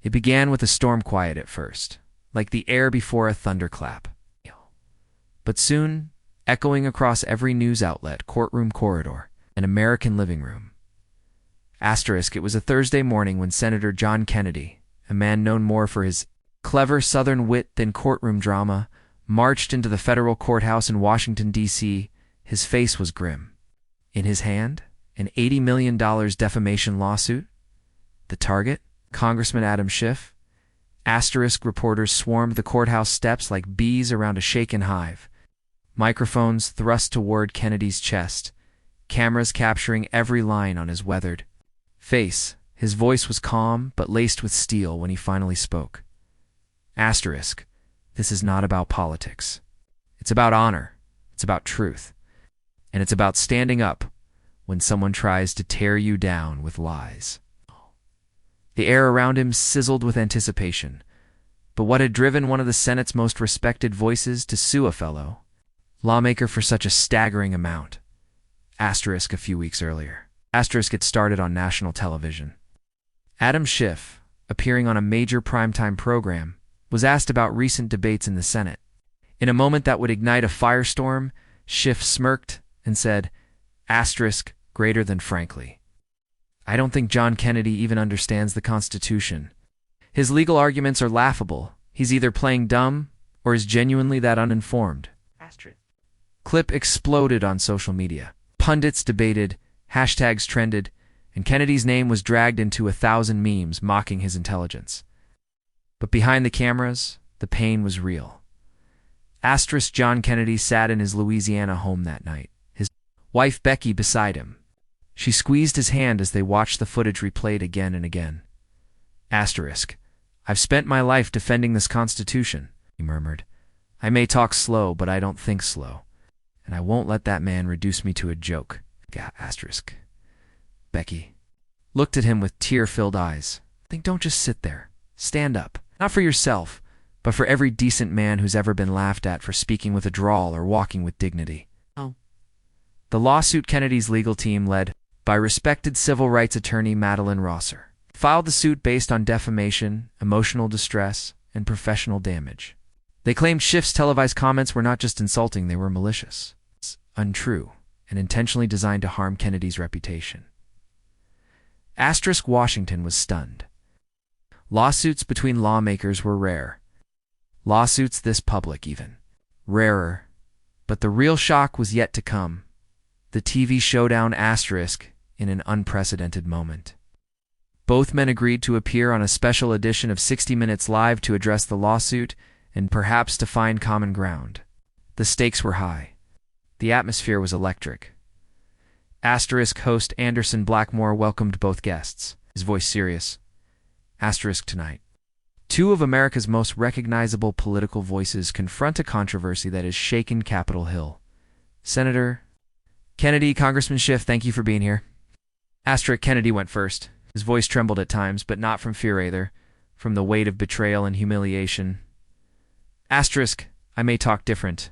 It began with a storm quiet at first, like the air before a thunderclap. But soon, echoing across every news outlet, courtroom corridor, and American living room. It was a Thursday morning when Senator John Kennedy, a man known more for his clever Southern wit than courtroom drama, marched into the federal courthouse in Washington, D.C. His face was grim. In his hand, an $80 million defamation lawsuit. The target, Congressman Adam Schiff. Reporters swarmed the courthouse steps like bees around a shaken hive. Microphones thrust toward Kennedy's chest, cameras capturing every line on his weathered face. His voice was calm but laced with steel when he finally spoke. This is not about politics. It's about honor. It's about truth. And it's about standing up when someone tries to tear you down with lies. The air around him sizzled with anticipation. But what had driven one of the Senate's most respected voices to sue a fellow lawmaker for such a staggering amount? A few weeks earlier. It started on national television. Adam Schiff, appearing on a major primetime program, was asked about recent debates in the Senate. In a moment that would ignite a firestorm, Schiff smirked and said, greater than frankly. I don't think John Kennedy even understands the Constitution. His legal arguments are laughable. He's either playing dumb or is genuinely that uninformed. Clip exploded on social media. Pundits debated, hashtags trended, and Kennedy's name was dragged into 1,000 memes mocking his intelligence. But behind the cameras, the pain was real. John Kennedy sat in his Louisiana home that night, his wife Becky beside him. She squeezed his hand as they watched the footage replayed again and again. I've spent my life defending this Constitution, he murmured. I may talk slow, but I don't think slow. And I won't let that man reduce me to a joke. Becky looked at him with tear-filled eyes. Don't just sit there. Stand up. Not for yourself, but for every decent man who's ever been laughed at for speaking with a drawl or walking with dignity. The lawsuit Kennedy's legal team, led by respected civil rights attorney Madeline Rosser, filed the suit based on defamation, emotional distress, and professional damage. They claimed Schiff's televised comments were not just insulting, they were malicious, untrue, and intentionally designed to harm Kennedy's reputation. Washington was stunned. Lawsuits between lawmakers were rare. Lawsuits this public even. Rarer. But the real shock was yet to come. The TV showdown in an unprecedented moment. Both men agreed to appear on a special edition of 60 Minutes Live to address the lawsuit and perhaps to find common ground. The stakes were high. The atmosphere was electric. Host Anderson Blackmore welcomed both guests, his voice serious. Tonight. Two of America's most recognizable political voices confront a controversy that has shaken Capitol Hill. Senator Kennedy, Congressman Schiff, thank you for being here. Kennedy went first. His voice trembled at times, but not from fear either, from the weight of betrayal and humiliation. I may talk different.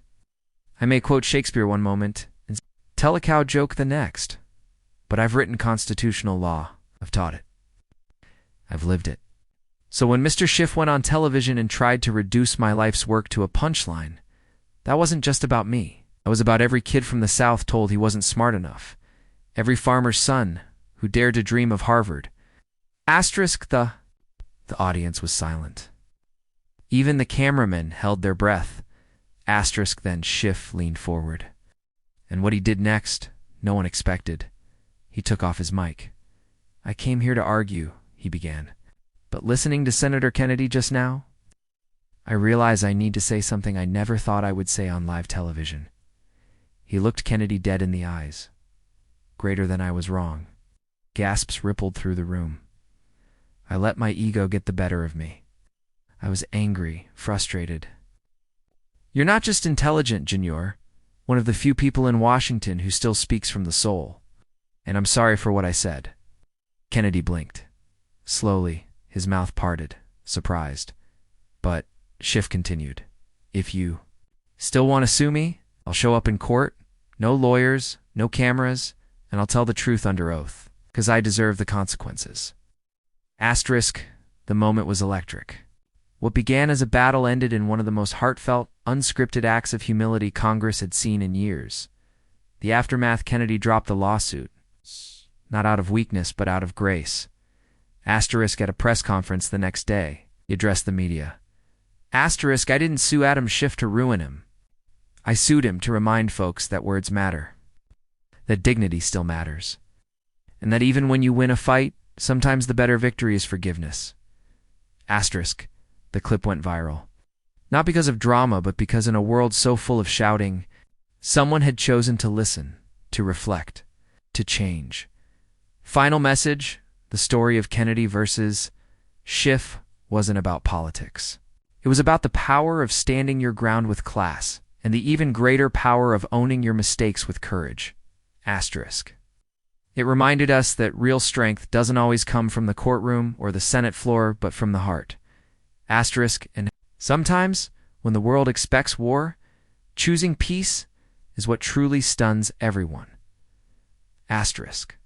I may quote Shakespeare one moment and tell a cow joke the next. But I've written constitutional law. I've taught it. I've lived it. So when Mr. Schiff went on television and tried to reduce my life's work to a punchline, that wasn't just about me. It was about every kid from the South told he wasn't smart enough. Every farmer's son who dared to dream of Harvard. The audience was silent. Even the cameramen held their breath. Then Schiff leaned forward. And what he did next, no one expected. He took off his mic. I came here to argue, he began. But listening to Senator Kennedy just now, I realize I need to say something I never thought I would say on live television. He looked Kennedy dead in the eyes. Greater than I was wrong. Gasps rippled through the room. I let my ego get the better of me. I was angry, frustrated. You're not just intelligent, Junior, one of the few people in Washington who still speaks from the soul. And I'm sorry for what I said. Kennedy blinked. Slowly, his mouth parted, surprised. But Schiff continued. If you still want to sue me, I'll show up in court, no lawyers, no cameras, and I'll tell the truth under oath, because I deserve the consequences. The moment was electric. What began as a battle ended in one of the most heartfelt, unscripted acts of humility Congress had seen in years. The aftermath: Kennedy dropped the lawsuit, not out of weakness but out of grace. Asterisk at a press conference the next day, he addressed the media. Asterisk, I didn't sue Adam Schiff to ruin him. I sued him to remind folks that words matter, that dignity still matters, and that even when you win a fight, sometimes the better victory is forgiveness. Asterisk, the clip went viral. Not because of drama, but because in a world so full of shouting, someone had chosen to listen, to reflect, to change. Final message: the story of Kennedy versus Schiff wasn't about politics. It was about the power of standing your ground with class, and the even greater power of owning your mistakes with courage. Asterisk. It reminded us that real strength doesn't always come from the courtroom or the Senate floor, but from the heart. Asterisk. And sometimes, when the world expects war, choosing peace is what truly stuns everyone. Asterisk.